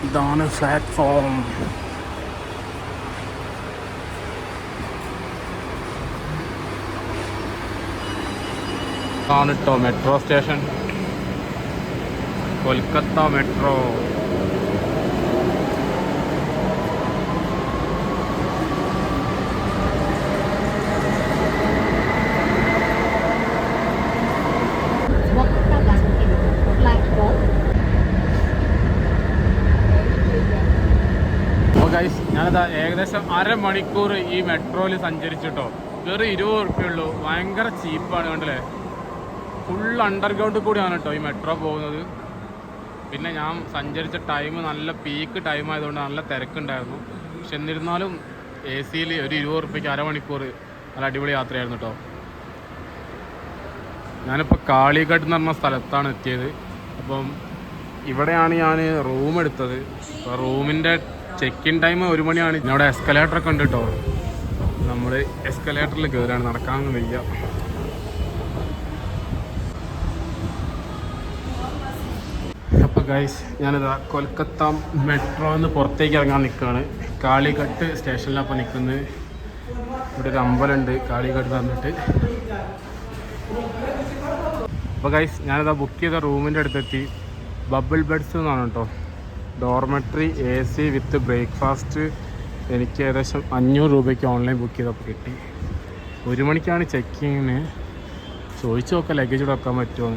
ഇതാണ് പ്ലാറ്റ്ഫോം. ഇതാണ് കേട്ടോ metro station, Kolkata metro. Guys, ഞാനത് ഏകദേശം അരമണിക്കൂർ ഈ മെട്രോയിൽ സഞ്ചരിച്ചിട്ടോ. വെറും 20 ഉറുപ്പിയുള്ളൂ. ഭയങ്കര ചീപ്പാണ്. കണ്ടില്ലേ, ഫുൾ അണ്ടർഗ്രൗണ്ടിൽ കൂടിയാണ് കേട്ടോ ഈ മെട്രോ പോകുന്നത്. പിന്നെ ഞാൻ സഞ്ചരിച്ച ടൈം നല്ല പീക്ക് ടൈം ആയതുകൊണ്ട് നല്ല തിരക്കുണ്ടായിരുന്നു. പക്ഷെ എന്നിരുന്നാലും AC-യിൽ ഒരു 20 ഉറുപ്പിക്ക് അരമണിക്കൂർ നല്ല അടിപൊളി യാത്രയായിരുന്നു കേട്ടോ. ഞാനിപ്പോൾ കാളിഘട്ട് എന്ന് പറഞ്ഞ സ്ഥലത്താണ് എത്തിയത്. അപ്പം ഇവിടെയാണ് ഞാൻ റൂം എടുത്തത്. അപ്പോൾ റൂമിൻ്റെ ചെക്ക് ഇൻ ടൈം 1 മണിയാണ്. ഇവിടെ എസ്കലേറ്ററൊക്കെ ഉണ്ട് കേട്ടോ. നമ്മൾ എസ്കലേറ്ററിൽ കയറാണ്, നടക്കാനൊന്നും വയ്യ. അപ്പോൾ ഗൈസ്, ഞാനിതാ കൊൽക്കത്ത മെട്രോ എന്ന് പുറത്തേക്ക് ഇറങ്ങാൻ നിൽക്കുകയാണ്. കാളിഘട്ട് സ്റ്റേഷനിലപ്പോൾ നിൽക്കുന്നത്. ഇവിടെ ഒരു അമ്പലമുണ്ട് കാളിഘട്ട് തന്നിട്ട്. അപ്പോൾ ഗൈസ്, ഞാനിതാ ബുക്ക് ചെയ്ത റൂമിൻ്റെ അടുത്തെത്തി. ബബിൾ ബെഡ്സ് എന്നാണ് കേട്ടോ. ഡോർമെട്രി, AC വിത്ത് ബ്രേക്ക്ഫാസ്റ്റ്. എനിക്ക് ഏകദേശം 500 രൂപയ്ക്ക് ഓൺലൈൻ ബുക്ക് ചെയ്തപ്പോൾ കിട്ടി. 1 മണിക്കാണ് ചെക്കിങ്ങിന്. ചോദിച്ചു നോക്കാം ലഗേജ് ഇവിടെ വെക്കാൻ പറ്റുമോ.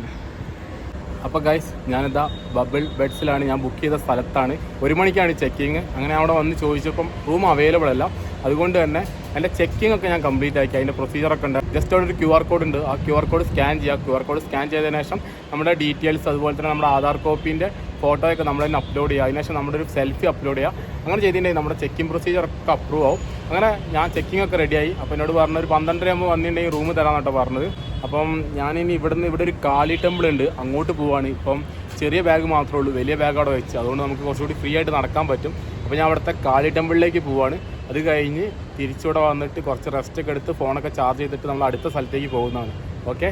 അപ്പോൾ ഗൈസ്, ഞാനിതാ ബബിൾ ബെഡ്സിലാണ്. ഞാൻ ബുക്ക് ചെയ്ത സ്ഥലത്താണ്. 1 മണിക്കാണ് ചെക്കിങ്. അങ്ങനെ അവിടെ വന്ന് ചോദിച്ചപ്പം റൂം അവൈലബിൾ അല്ല. അതുകൊണ്ട് തന്നെ എൻ്റെ ചെക്കിംഗ് ഒക്കെ ഞാൻ കംപ്ലീറ്റ് ആക്കി. അതിൻ്റെ പ്രൊസീജിയറൊക്കെ ഉണ്ട്. ജസ്റ്റ് അവിടെ ഒരു QR കോഡ് ഉണ്ട്. ആ QR കോഡ് സ്കാൻ ചെയ്യുക. QR കോഡ് സ്കാൻ ചെയ്തതിന് ശേഷം നമ്മുടെ ഡീറ്റെയിൽസ്, അതുപോലെ തന്നെ നമ്മുടെ ആധാർ കോപ്പീൻ്റെ ഫോട്ടോയൊക്കെ നമ്മൾ തന്നെ അപ്ലോഡ് ചെയ്യുക. അതിനുശേഷം നമ്മുടെ ഒരു സെൽഫി അപ്ലോഡ് ചെയ്യുക. അങ്ങനെ ചെയ്തിട്ടുണ്ടെങ്കിൽ നമ്മുടെ ചെക്കിംഗ് പ്രൊസീജിയറൊക്കെ അപ്രൂവ് ആവും. അങ്ങനെ ഞാൻ ചെക്കിംഗ് ഒക്കെ റെഡിയായി. അപ്പോൾ എന്നോട് പറഞ്ഞ ഒരു 12:30 ആകുമ്പോൾ വന്നിട്ടുണ്ടെങ്കിൽ റൂം തരാമെന്നാട്ടോ പറഞ്ഞത്. അപ്പം ഞാനിനി ഇവിടെ ഒരു കാളി ടെമ്പിൾ ഉണ്ട്, അങ്ങോട്ട് പോവുകയാണ്. ഇപ്പം ചെറിയ ബാഗ് മാത്രമേ ഉള്ളൂ, വലിയ ബാഗ് അവിടെ വെച്ച്. അതുകൊണ്ട് നമുക്ക് കുറച്ചുകൂടി ഫ്രീ ആയിട്ട് നടക്കാൻ പറ്റും. അപ്പോൾ ഞാൻ അവിടുത്തെ കാളി ടെമ്പിളിലേക്ക് പോവുകയാണ്. അത് കഴിഞ്ഞ് തിരിച്ചിവിടെ വന്നിട്ട് കുറച്ച് റെസ്റ്റൊക്കെ എടുത്ത് ഫോണൊക്കെ ചാർജ് ചെയ്തിട്ട് നമ്മൾ അടുത്ത സ്ഥലത്തേക്ക് പോകുന്നതാണ്. ഓക്കെ.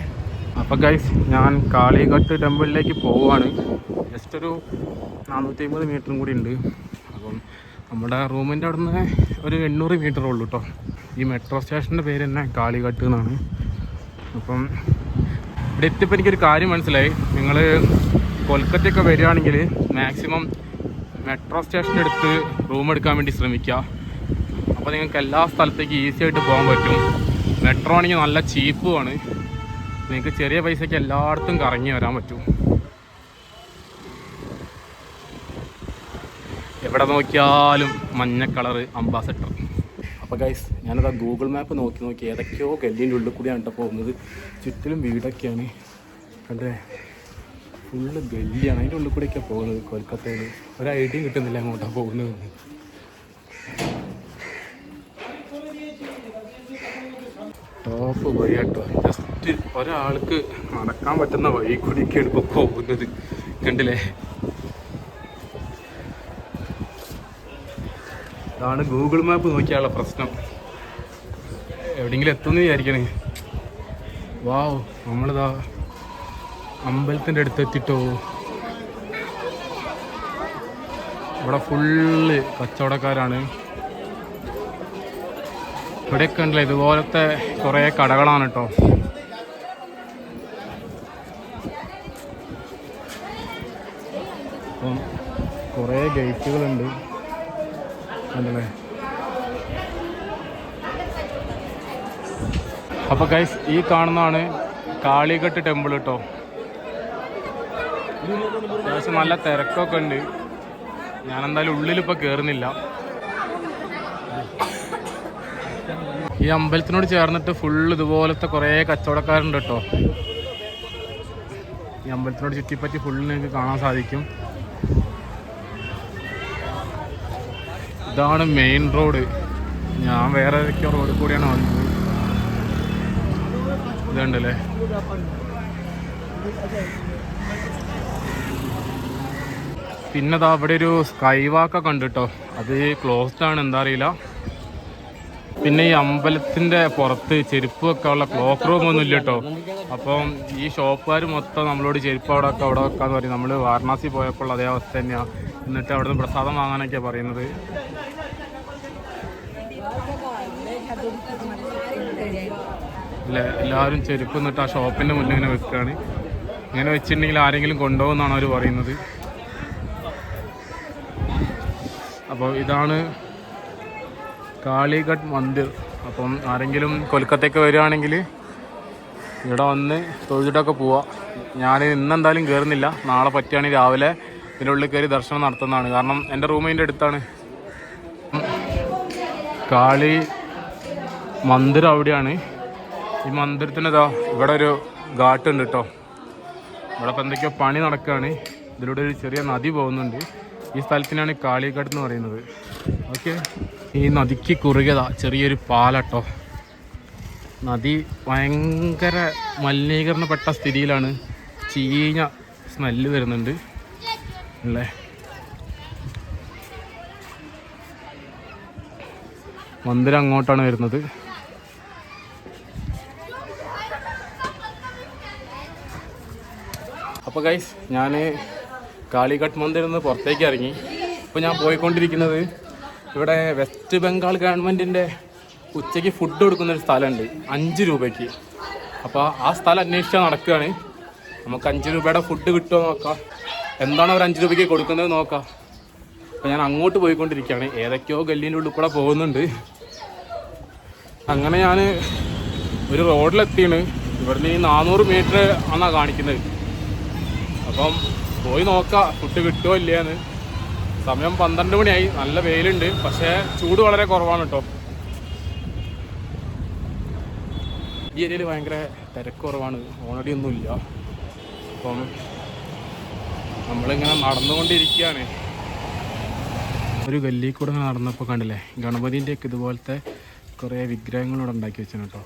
അപ്പോൾ ഗൈസ്, ഞാൻ കാളിഘട്ട് ടെമ്പിളിലേക്ക് പോവുകയാണ്. ജസ്റ്റ് ഒരു 450 മീറ്ററും കൂടി ഉണ്ട്. അപ്പം നമ്മുടെ റൂമിൻ്റെ അവിടെ നിന്ന് ഒരു 800 മീറ്ററേ ഉള്ളൂ കേട്ടോ. ഈ മെട്രോ സ്റ്റേഷൻ്റെ പേര് തന്നെ കാളിഘട്ട് എന്നാണ്. അപ്പം ഇവിടെ എത്തിയപ്പോൾ എനിക്കൊരു കാര്യം മനസ്സിലായി. നിങ്ങൾ കൊൽക്കത്തയൊക്കെ വരികയാണെങ്കിൽ മാക്സിമം മെട്രോ സ്റ്റേഷൻ്റെ അടുത്ത് റൂം എടുക്കാൻ വേണ്ടി ശ്രമിക്കുക. അപ്പോൾ നിങ്ങൾക്ക് എല്ലാ സ്ഥലത്തേക്ക് ഈസി ആയിട്ട് പോകാൻ പറ്റും. മെട്രോ ആണെങ്കിൽ നല്ല ചീപ്പുമാണ്. നിങ്ങൾക്ക് ചെറിയ പൈസയ്ക്ക് എല്ലായിടത്തും കറങ്ങി വരാൻ പറ്റും. എവിടെ നോക്കിയാലും മഞ്ഞ കളറ് അംബാസഡർ. അപ്പോൾ ഗൈസ്, ഞാനത് ഗൂഗിൾ മാപ്പ് നോക്കി ഏതൊക്കെയോ ഗല്ലീൻ്റെ ഉള്ളിൽ കൂടിയാണ് കേട്ടോ പോകുന്നത്. ചുറ്റിലും വീടൊക്കെയാണ്. കണ്ടേ, ഫുള്ള് ഗല്ലിയാണ്. അതിൻ്റെ ഉള്ളിൽ കൂടെയൊക്കെയാണ് പോകുന്നത് കൊൽക്കത്തയിൽ. ഒരു ഐഡിയയും കിട്ടുന്നില്ല അങ്ങോട്ടാണ് പോകുന്നത്. ടോപ്പ് വഴി കേട്ടോ. ജസ്റ്റ് ഒരാൾക്ക് നടക്കാൻ പറ്റുന്ന വഴി കൂടിയൊക്കെയാണ് ഇപ്പോൾ പോകുന്നത്. കണ്ടില്ലേ, ഇതാണ് ഗൂഗിൾ മാപ്പ് നോക്കിയാലുള്ള പ്രശ്നം. എവിടെയെങ്കിലും എത്തുമെന്ന് വിചാരിക്കണേ. വാവ്, നമ്മളിതാ അമ്പലത്തിൻ്റെ അടുത്ത് എത്തിട്ടോ. ഇവിടെ ഫുള്ള് കച്ചവടക്കാരാണ്. ഇവിടെയൊക്കെ ഉണ്ടല്ലോ ഇതുപോലത്തെ കുറേ കടകളാണ് കേട്ടോ. അപ്പം കുറേ ഗേറ്റുകളുണ്ട് കണ്ടല്ലേ. അപ്പോൾ ഗൈസ്, ഈ കാണുന്നതാണ് കാളിഘട്ട് ടെമ്പിൾ കേട്ടോ. അത്യാവശ്യം നല്ല തിരക്കൊക്കെ ഉണ്ട്. ഞാനെന്തായാലും ഉള്ളിലിപ്പോൾ കയറുന്നില്ല. ഈ അമ്പലത്തിനോട് ചേർന്നിട്ട് ഫുള്ള് ഇതുപോലത്തെ കുറേ കച്ചവടക്കാരുണ്ട് കേട്ടോ. ഈ അമ്പലത്തിനോട് ചുറ്റിപ്പറ്റി ഫുള്ള് നിങ്ങൾക്ക് കാണാൻ സാധിക്കും. ഇതാണ് മെയിൻ റോഡ്. ഞാൻ വേറെ ഏതൊക്കെയോ റോഡിൽ കൂടിയാണ് വന്നത്. ഇതുണ്ടല്ലേ. പിന്നെ ദാ അവിടെ ഒരു സ്കൈ വാക്കൊക്കെ ഉണ്ട് കേട്ടോ. അത് ക്ലോസ്ഡ് ആണ്, എന്താ അറിയില്ല. പിന്നെ ഈ അമ്പലത്തിൻ്റെ പുറത്ത് ചെരുപ്പ് വെക്കാനുള്ള ക്ലോക്ക് റൂം ഒന്നും ഇല്ല കേട്ടോ. അപ്പം ഈ ഷോപ്പുകാർ മൊത്തം നമ്മളോട് ചെരുപ്പ് അവിടെ വെക്കാന്ന് പറയും. നമ്മൾ വാരണാസി പോയപ്പോൾ അതേ അവസ്ഥ തന്നെയാണ്. എന്നിട്ട് അവിടെ നിന്ന് പ്രസാദം വാങ്ങാനൊക്കെയാണ് പറയുന്നത്. എല്ലാവരും ചെരുപ്പ് എന്നിട്ട് ആ ഷോപ്പിൻ്റെ മുന്നിൽ ഇങ്ങനെ വെക്കുകയാണ്. ഇങ്ങനെ വെച്ചിട്ടുണ്ടെങ്കിൽ ആരെങ്കിലും കൊണ്ടുപോകുമെന്നാണ് അവർ പറയുന്നത്. അപ്പോൾ ഇതാണ് കാളിഘട്ട് മന്ദിർ. അപ്പം ആരെങ്കിലും കൊൽക്കത്തയ്ക്ക് വരികയാണെങ്കിൽ ഇവിടെ വന്ന് തൊഴുതിട്ടൊക്കെ പോവാം. ഞാൻ ഇന്നെന്തായാലും കയറുന്നില്ല, നാളെ പറ്റുകയാണെങ്കിൽ രാവിലെ ഇതിൻ്റെ ഉള്ളിൽ കയറി ദർശനം നടത്തുന്നതാണ്. കാരണം എൻ്റെ റൂം ഇതിൻ്റെ അടുത്താണ്. കാളി മന്ദിർ അവിടെയാണ്. ഈ മന്ദിരത്തിന് ഇതാ ഇവിടെ ഒരു ഘാട്ടുണ്ട് കേട്ടോ. ഇവിടെ ഇപ്പം എന്തൊക്കെയോ പണി നടക്കുകയാണ്. ഇതിലൂടെ ഒരു ചെറിയ നദി പോകുന്നുണ്ട്. ഈ സ്ഥലത്തിനാണ് കാളിഘട്ട് എന്ന് പറയുന്നത്. ഓക്കെ, ഈ നദിക്ക് കുറുകത ചെറിയൊരു പാലട്ടോ. നദി ഭയങ്കര മലിനീകരണപ്പെട്ട സ്ഥിതിയിലാണ്. ചീഞ്ഞ സ്മെല്ല് വരുന്നുണ്ട് അല്ലേ. മന്ദിരം അങ്ങോട്ടാണ് വരുന്നത്. അപ്പോൾ ഗൈസ്, ഞാൻ കാളിഘട്ട് മന്ദിറിൽ നിന്ന് പുറത്തേക്ക് ഇറങ്ങി. ഇപ്പോൾ ഞാൻ പോയിക്കൊണ്ടിരിക്കുന്നത് ഇവിടെ വെസ്റ്റ് ബംഗാൾ ഗവൺമെൻറ്റിൻ്റെ ഉച്ചയ്ക്ക് ഫുഡ് കൊടുക്കുന്നൊരു സ്ഥലമുണ്ട് 5 രൂപയ്ക്ക്. അപ്പോൾ ആ സ്ഥലം അന്വേഷിച്ചാൽ നടക്കുകയാണ്. നമുക്ക് 5 രൂപയുടെ ഫുഡ് കിട്ടുമോ നോക്കാം, എന്താണ് അവർ 5 രൂപയ്ക്ക് കൊടുക്കുന്നത് നോക്കാം. അപ്പോൾ ഞാൻ അങ്ങോട്ട് പോയിക്കൊണ്ടിരിക്കുകയാണ്. ഏതൊക്കെയോ ഗല്ലീൻ്റെ ഉള്ളിൽ കൂടെ പോകുന്നുണ്ട്. അങ്ങനെ ഞാൻ ഒരു റോഡിലെത്തിയാണ്. ഇവിടുന്ന് ഈ 400 മീറ്റർ ആണെന്നാണ് കാണിക്കുന്നത്. അപ്പം പോയി നോക്കാം ഫുഡ് കിട്ടുമോ ഇല്ലയെന്ന്. സമയം 12 മണിയായി. നല്ല വെയിലുണ്ട്, പക്ഷേ ചൂട് വളരെ കുറവാണ് കേട്ടോ. ഈ ഏരിയയിൽ ഭയങ്കര തിരക്ക് കുറവാണ്, ഓണടിയൊന്നുമില്ല. അപ്പം നമ്മളിങ്ങനെ നടന്നുകൊണ്ടിരിക്കുകയാണ്. ഒരു ഗല്ലി കൂടെ നടന്നപ്പോൾ കണ്ടില്ലേ, ഗണപതിൻ്റെയൊക്കെ ഇതുപോലത്തെ കുറേ വിഗ്രഹങ്ങളിവിടെ ഉണ്ടാക്കി വെച്ചാണ് കേട്ടോ.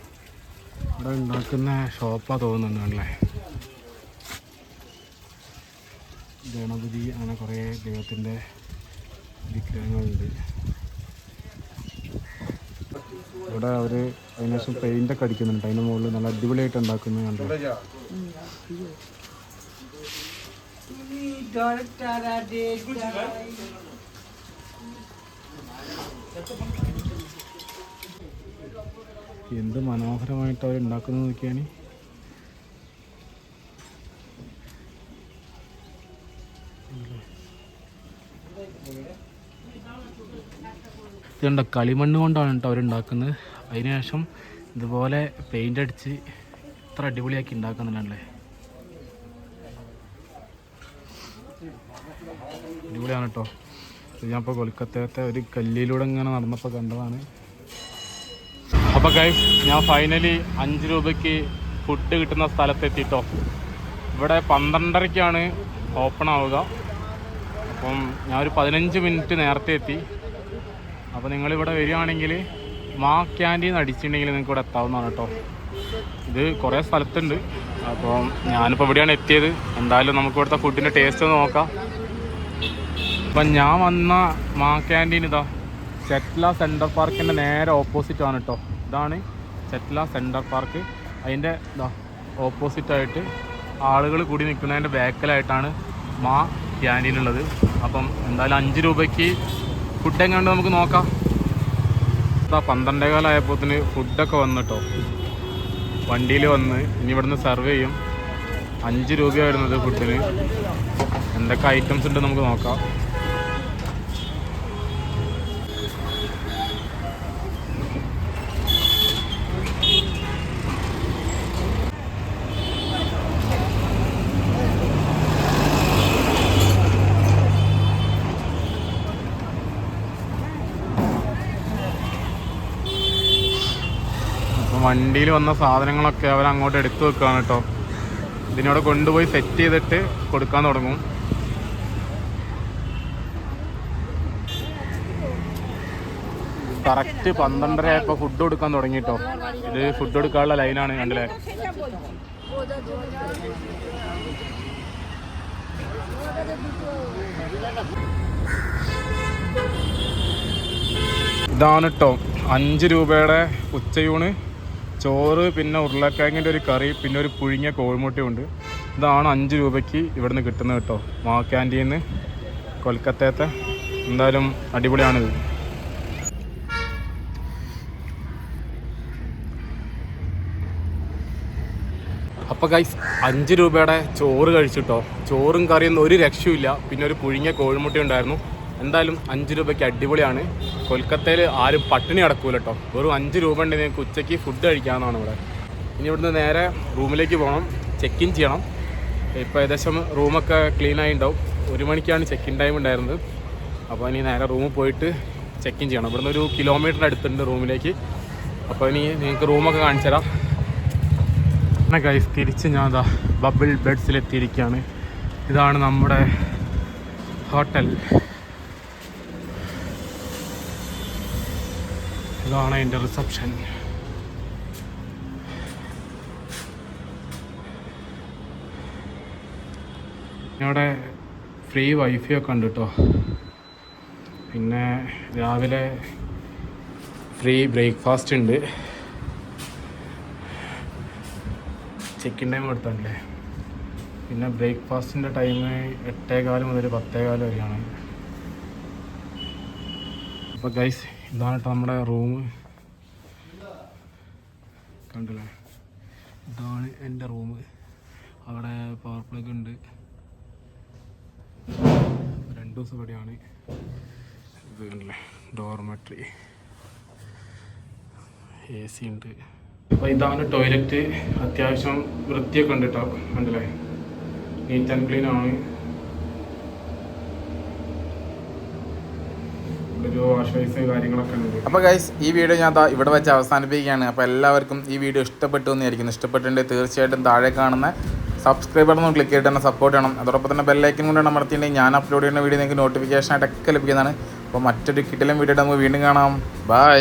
ഇവിടെ ഉണ്ടാക്കുന്ന ഷോപ്പാണ് തോന്നുന്നുണ്ട് കണ്ടില്ലേ. ഗണപതി അങ്ങനെ കുറേ ദൈവത്തിൻ്റെ വിഗ്രഹങ്ങളുണ്ട്. ഇവിടെ അവർ അതിനുശേഷം പെയിൻ്റൊക്കെ അടിക്കുന്നുണ്ട്. അതിൻ്റെ മുകളിൽ നല്ല അടിപൊളിയായിട്ട് ഉണ്ടാക്കുന്നത് കണ്ടു. എന്ത് മനോഹരമായിട്ട് അവർ ഉണ്ടാക്കുന്നത് നോക്കിയാണ്. ഇതുണ്ട്, കളിമണ്ണ് കൊണ്ടാണ് കേട്ടോ അവരുണ്ടാക്കുന്നത്. അതിനുശേഷം ഇതുപോലെ പെയിൻ്റ് അടിച്ച് ഇത്ര അടിപൊളിയാക്കി ഉണ്ടാക്കുന്നുണ്ടല്ലേ. അടിപൊളിയാണ് കേട്ടോ. ഞാനിപ്പോൾ കൊൽക്കത്തത്തെ ഒരു കല്ലിലൂടെ ഇങ്ങനെ നടന്നപ്പോൾ കണ്ടതാണ്. അപ്പോൾ ഗൈസ്, ഞാൻ ഫൈനലി 5 രൂപയ്ക്ക് ഫുഡ് കിട്ടുന്ന സ്ഥലത്തെത്തിട്ടോ. ഇവിടെ 12:30-ക്കാണ് ഓപ്പൺ ആവുക. അപ്പം ഞാൻ ഒരു 15 മിനിറ്റ് നേരത്തെ എത്തി. അപ്പോൾ നിങ്ങളിവിടെ വരികയാണെങ്കിൽ മാ ക്യാൻറ്റീൻ അടിച്ചിട്ടുണ്ടെങ്കിൽ നിങ്ങൾക്ക് ഇവിടെ എത്താവുന്നതാണ് കേട്ടോ. ഇത് കുറേ സ്ഥലത്തുണ്ട്. അപ്പോൾ ഞാനിപ്പോൾ ഇവിടെയാണ് എത്തിയത്. എന്തായാലും നമുക്ക് ഇവിടുത്തെ ഫുഡിൻ്റെ ടേസ്റ്റ് ഒന്ന് നോക്കാം. അപ്പം ഞാൻ വന്ന മാ ക്യാൻറ്റീൻ ഇതാ ചെറ്റ്ല സെൻട്രൽ പാർക്കിൻ്റെ നേരെ ഓപ്പോസിറ്റാണ് കേട്ടോ. ഇതാണ് ചെറ്റ്ല സെൻട്രൽ പാർക്ക്. അതിൻ്റെ ഇതാ ഓപ്പോസിറ്റായിട്ട് ആളുകൾ കൂടി നിൽക്കുന്നതിൻ്റെ ബാക്കിലായിട്ടാണ് മാ ക്യാൻറ്റീൻ ഉള്ളത്. അപ്പം എന്തായാലും 5 രൂപയ്ക്ക് ഫുഡ് എങ്ങാണ്ട് നമുക്ക് നോക്കാം. 12:15 ആയപ്പോഴത്തിന് ഫുഡൊക്കെ വന്നിട്ടോ. വണ്ടിയിൽ വന്ന് ഇനി ഇവിടുന്ന് സെർവ് ചെയ്യും. 5 രൂപ വരുന്നത് ഫുഡിന്. എന്തൊക്കെ ഐറ്റംസ് ഉണ്ട് നമുക്ക് നോക്കാം. വണ്ടിയിൽ വന്ന സാധനങ്ങളൊക്കെ അവരങ്ങോട്ട് എടുത്തു വെക്കുകയാണ് കേട്ടോ. ഇതിനോട് കൊണ്ടുപോയി സെറ്റ് ചെയ്തിട്ട് കൊടുക്കാൻ തുടങ്ങും. കറക്റ്റ് 12:30 ആയപ്പോൾ ഫുഡ് കൊടുക്കാൻ തുടങ്ങി കേട്ടോ. ഇത് ഫുഡ് കൊടുക്കാനുള്ള ലൈനാണ് കണ്ടില്ലേ. ഇതാണ് കേട്ടോ 5 രൂപയുടെ ഉച്ചയൂണ്. ചോറ്, പിന്നെ ഉരുളക്കിഴങ്ങിൻ്റെ ഒരു കറി, പിന്നെ ഒരു പുഴുങ്ങിയ കോഴിമുട്ടയുണ്ട്. ഇതാണ് 5 രൂപയ്ക്ക് ഇവിടുന്ന് കിട്ടുന്നത് കേട്ടോ മാ ക്യാൻറ്റീന്ന്. കൊൽക്കത്തത്തെ എന്തായാലും അടിപൊളിയാണിത്. അപ്പോൾ ഗൈസ് 5 രൂപയുടെ ചോറ് കഴിച്ചിട്ടോ. ചോറും കറിയൊന്നും ഒരു രക്ഷയില്ല. പിന്നെ ഒരു പുഴുങ്ങിയ കോഴിമുട്ട ഉണ്ടായിരുന്നു. എന്തായാലും 5 രൂപയ്ക്ക് അടിപൊളിയാണ്. കൊൽക്കത്തയിൽ ആരും പട്ടിണി അടക്കൂല കേട്ടോ. വെറും 5 രൂപ ഉണ്ടെങ്കിൽ നിങ്ങൾക്ക് ഉച്ചയ്ക്ക് ഫുഡ് കഴിക്കാവുന്നതാണ് ഇവിടെ. ഇനി ഇവിടുന്ന് നേരെ റൂമിലേക്ക് പോകണം, ചെക്ക് ഇൻ ചെയ്യണം. ഇപ്പോൾ ഏകദേശം റൂമൊക്കെ ക്ലീനായി ഉണ്ടാവും. 1 മണിക്കാണ് ചെക്ക് ഇൻ ടൈം ഉണ്ടായിരുന്നത്. അപ്പോൾ ഇനി നേരെ റൂമിൽ പോയിട്ട് ചെക്ക് ഇൻ ചെയ്യണം. ഇവിടുന്ന് ഒരു കിലോമീറ്ററിന് അടുത്തുണ്ട് റൂമിലേക്ക്. അപ്പോൾ ഇനി നിങ്ങൾക്ക് റൂമൊക്കെ കാണിച്ചു തരാം. പിന്നെ ഗൈസ് തിരിച്ച് ഞാൻ അതാ ബബിൾ ബെഡ്സിലെത്തിയിരിക്കുകയാണ്. ഇതാണ് നമ്മുടെ ഹോട്ടൽ. ഇതാണ് അതിൻ്റെ റിസപ്ഷൻ. ഇവിടെ ഫ്രീ വൈഫൈ ഒക്കെ ഉണ്ട് കേട്ടോ. പിന്നെ രാവിലെ ഫ്രീ ബ്രേക്ക്ഫാസ്റ്റ് ഉണ്ട്. ചെക്ക് ഇൻ ടൈം കൊടുത്തല്ലേ. പിന്നെ ബ്രേക്ക്ഫാസ്റ്റിൻ്റെ ടൈം 8:15 മുതൽ 10:15 വരെയാണ്. അപ്പോൾ ഗൈസ് ഇതാണ് കേട്ടോ നമ്മുടെ റൂം. കണ്ടില്ലേ, ഇതാണ് എൻ്റെ റൂം. അവിടെ പവർ പ്ലഗ് ഉണ്ട്. 2 ദിവസം ഇവിടെയാണ്. ഇത് കണ്ടില്ലേ, ഡോർമെട്രി, AC ഉണ്ട്. അപ്പോൾ ഇതാണ് ടോയ്ലറ്റ്. അത്യാവശ്യം വൃത്തിയൊക്കെ ഉണ്ട് കേട്ടോ. കണ്ടില്ലേ, നീറ്റ് ആൻഡ് ക്ലീൻ ആണ്. ഒരു വാഷ് ബേസ് കാര്യങ്ങളൊക്കെ ഉണ്ട്. അപ്പോൾ ഗൈസ് ഈ വീഡിയോ ഞാൻ ഇവിടെ വെച്ച് അവസാനിപ്പിക്കുകയാണ്. അപ്പോൾ എല്ലാവർക്കും ഈ വീഡിയോ ഇഷ്ടപ്പെട്ടു എന്നായിരിക്കുന്നു. ഇഷ്ടപ്പെട്ടിട്ടുണ്ടെങ്കിൽ തീർച്ചയായിട്ടും താഴെ കാണുന്ന സബ്സ്ക്രൈബ് ബട്ടൺ ക്ലിക്ക് ചെയ്തിട്ട് തന്നെ സപ്പോർട്ട് ചെയ്യണം. അതോടൊപ്പം തന്നെ ബെല്ലൈക്കൻ കൊണ്ട് അമർത്തിയിട്ടുണ്ടെങ്കിൽ ഞാൻ അപ്ലോഡ് ചെയ്യുന്ന വീഡിയോ നിങ്ങൾക്ക് നോട്ടിഫിക്കേഷൻ ആയിട്ടൊക്കെ ലഭിക്കുന്നതാണ്. അപ്പോൾ മറ്റൊരു കിടിലൻ വീഡിയോ നമുക്ക് വീണ്ടും കാണാം. ബൈ.